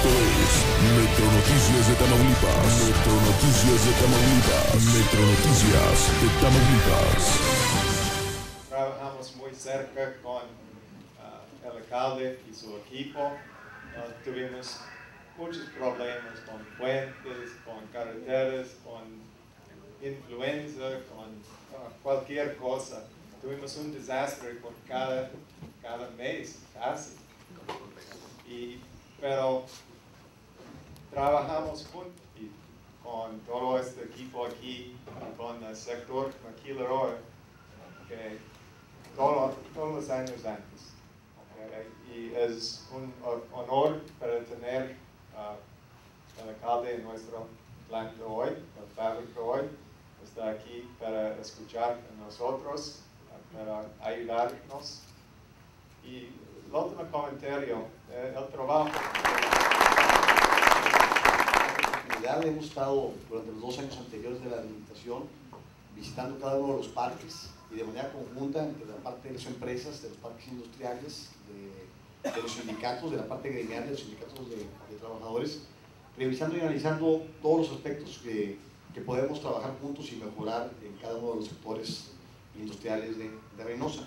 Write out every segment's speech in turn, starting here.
Esto es Metro Noticias de Tamaulipas. Metro Noticias de Tamaulipas. Metro Noticias de Tamaulipas. Trabajamos muy cerca con el alcalde y su equipo. Tuvimos muchos problemas con puentes, con carreteras, con influenza, con cualquier cosa. Tuvimos un desastre por cada mes, casi. Pero trabajamos juntos con todo este equipo aquí, con el sector maquilador, que todos los años antes. Y es un honor para tener el alcalde en nuestro planta hoy, la fábrica hoy. Está aquí para escuchar a nosotros, para ayudarnos. Y el último comentario, el trabajo. Hemos estado durante los 2 años anteriores de la administración visitando cada uno de los parques y de manera conjunta entre la parte de las empresas, de los parques industriales, de los sindicatos, de la parte gremial de los sindicatos de trabajadores, revisando y analizando todos los aspectos que podemos trabajar juntos y mejorar en cada uno de los sectores industriales de Reynosa.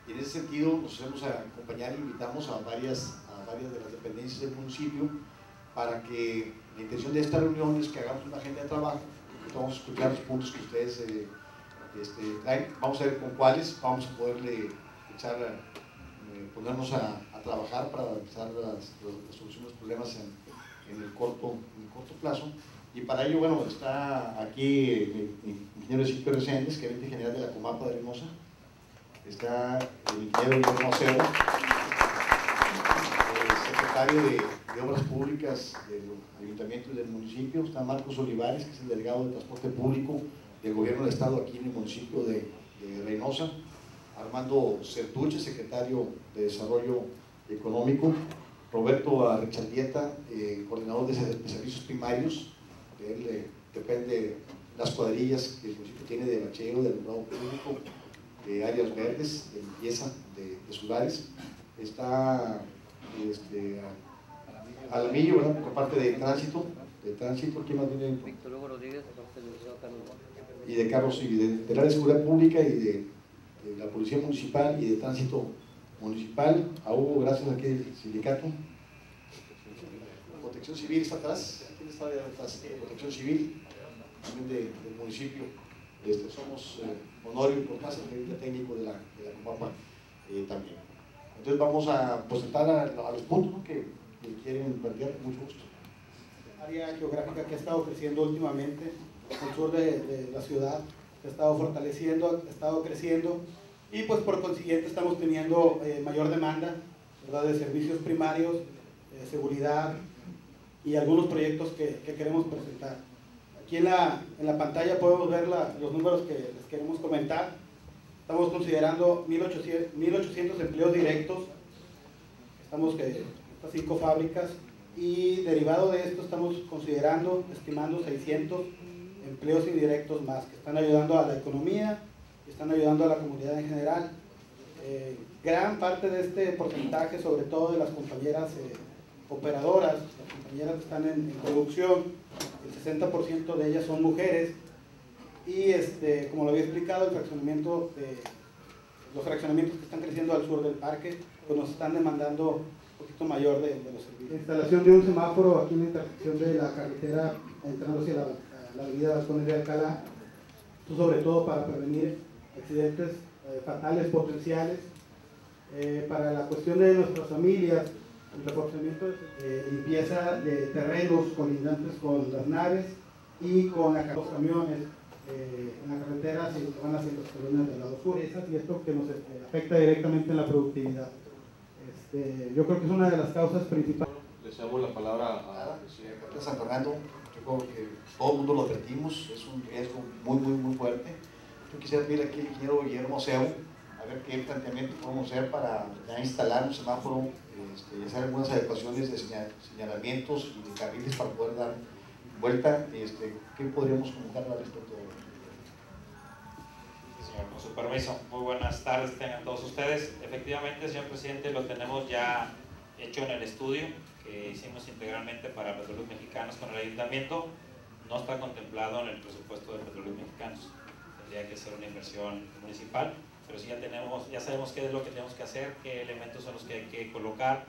Y en ese sentido nos hacemos acompañar e invitamos a varias de las dependencias del municipio para que la intención de esta reunión es que hagamos una agenda de trabajo, que vamos a escuchar los puntos que ustedes traen, vamos a ver con cuáles vamos a poderle ponernos a trabajar para empezar la solución de los problemas en el corto plazo. Y para ello, bueno, está aquí el ingeniero Ezequiel Reséndez, gerente general de la Comapa de Reynosa. Está el ingeniero Guillermo Acero, secretario de Obras Públicas del Ayuntamiento y del municipio. Está Marcos Olivares, que es el delegado de Transporte Público del Gobierno del Estado aquí en el municipio de Reynosa. Armando Certuche, secretario de Desarrollo Económico. Roberto Arrechaldieta, coordinador de servicios primarios. De él depende las cuadrillas que el municipio tiene de bacheo, de alumbrado público, de áreas verdes, de limpieza de ciudades. Está Alamillo, ¿verdad? Por parte de tránsito, ¿quién más viene? Víctor Hugo Rodríguez, de parte del Museo Carlos. Y de carros, y del área de seguridad pública y de la policía municipal y de tránsito municipal. A Hugo, gracias aquí del sindicato. Protección Civil está atrás. ¿Quién está atrás? Protección Civil, también del municipio. Somos Honorio y Cortázar, gerente técnico de la Comapa también. Entonces vamos a presentar a los puntos, ¿no?, que quieren plantear, mucho gusto. Área geográfica que ha estado creciendo últimamente, el sur de la ciudad se ha estado fortaleciendo, ha estado creciendo y pues por consiguiente estamos teniendo mayor demanda, ¿verdad?, de servicios primarios, seguridad y algunos proyectos que queremos presentar. Aquí en la pantalla podemos ver los números que les queremos comentar. Estamos considerando 1.800 empleos directos, estamos en estas 5 fábricas, y derivado de esto estamos estimando 600 empleos indirectos más, que están ayudando a la economía y están ayudando a la comunidad en general. Gran parte de este porcentaje, sobre todo de las compañeras operadoras, las compañeras que están en producción, el 60% de ellas son mujeres. Y como lo había explicado, los fraccionamientos que están creciendo al sur del parque, pues nos están demandando un poquito mayor de los servicios. La instalación de un semáforo aquí en la intersección de la carretera entrando hacia la avenida Vascones de Alcalá, esto sobre todo para prevenir accidentes fatales potenciales, para la cuestión de nuestras familias, el reforzamiento de limpieza de terrenos colindantes con las naves y con los camiones en la carretera se van hacia las colonias del lado sur, y esto que nos afecta directamente en la productividad. Yo creo que es una de las causas principales. Les damos la palabra a San Fernando. Yo creo que todo el mundo lo advertimos, es un riesgo muy fuerte. Yo quisiera pedir aquí al ingeniero Guillermo Acero a ver qué planteamiento podemos hacer para ya instalar un semáforo y hacer algunas adecuaciones de señalamientos y de carriles para poder dar vuelta. ¿Qué podríamos comentar al respecto? Señor, con su permiso, muy buenas tardes tengan todos ustedes. Efectivamente, señor presidente, lo tenemos ya hecho en el estudio que hicimos integralmente para Petróleos Mexicanos con el ayuntamiento, no está contemplado en el presupuesto de Petróleos Mexicanos. Tendría que ser una inversión municipal, pero sí ya sabemos qué es lo que tenemos que hacer, qué elementos son los que hay que colocar,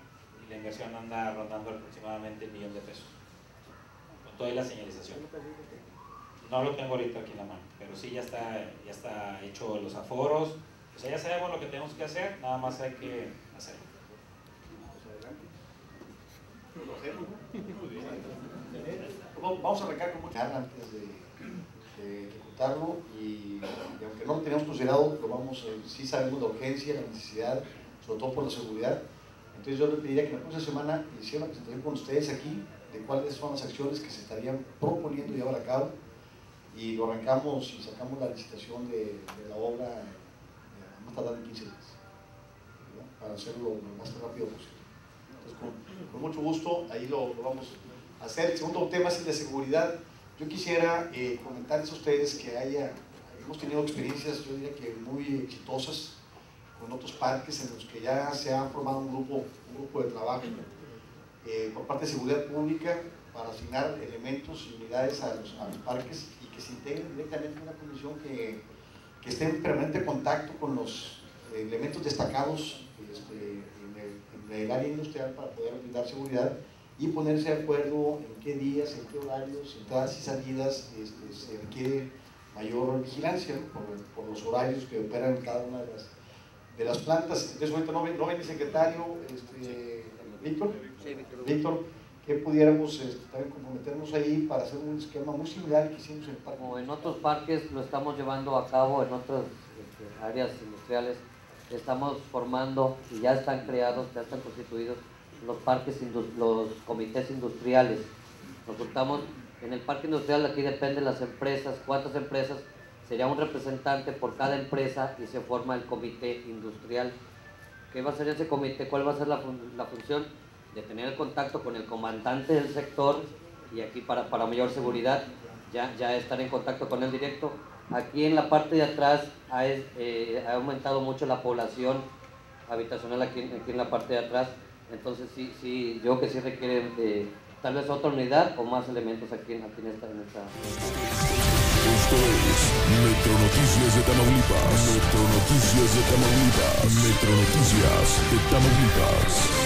y la inversión anda rondando aproximadamente $1 millón de pesos, con toda la señalización. No lo tengo ahorita aquí en la mano, pero sí ya está hecho los aforos, o sea, ya sabemos lo que tenemos que hacer, nada más hay que hacerlo. Vamos a arrancar con mucho antes de ejecutarlo y aunque no lo teníamos considerado, sí sabemos la urgencia, la necesidad, sobre todo por la seguridad. Entonces yo le pediría que la próxima semana hiciera una presentación con ustedes aquí de cuáles son las acciones que se estarían proponiendo llevar a cabo y lo arrancamos y sacamos la licitación de la obra a más tardar en 15 días, ¿verdad? Para hacerlo lo más rápido posible. Entonces con mucho gusto ahí lo vamos a hacer. El segundo tema es el de seguridad. Yo quisiera comentarles a ustedes que hemos tenido experiencias, yo diría que muy exitosas con otros parques en los que ya se ha formado un grupo de trabajo por parte de seguridad pública para asignar elementos y unidades a los parques y que se integren directamente en una comisión que esté en permanente contacto con los elementos destacados en el área industrial para poder brindar seguridad y ponerse de acuerdo en qué días, en qué horarios, entradas y salidas se requiere mayor vigilancia, ¿no? por los horarios que operan cada una de las plantas. Entonces ahorita no ven el secretario, Víctor. Sí, Víctor. Víctor, que pudiéramos también comprometernos ahí para hacer un esquema muy similar al que hicimos en el parque. Como en otros parques lo estamos llevando a cabo, en otras áreas industriales, estamos formando y ya están creados, ya están constituidos los los comités industriales. Nos juntamos en el parque industrial, aquí depende de las empresas, cuántas empresas, sería un representante por cada empresa y se forma el comité industrial. ¿Qué va a ser ese comité? ¿Cuál va a ser la función? De tener el contacto con el comandante del sector y aquí para mayor seguridad ya estar en contacto con él directo. Aquí en la parte de atrás ha aumentado mucho la población habitacional aquí en la parte de atrás, entonces sí, yo creo que sí requiere tal vez otra unidad o más elementos aquí en esta. Esto es Metro Noticias de Tamaulipas. Metro Noticias de Tamaulipas. Metro Noticias de Tamaulipas.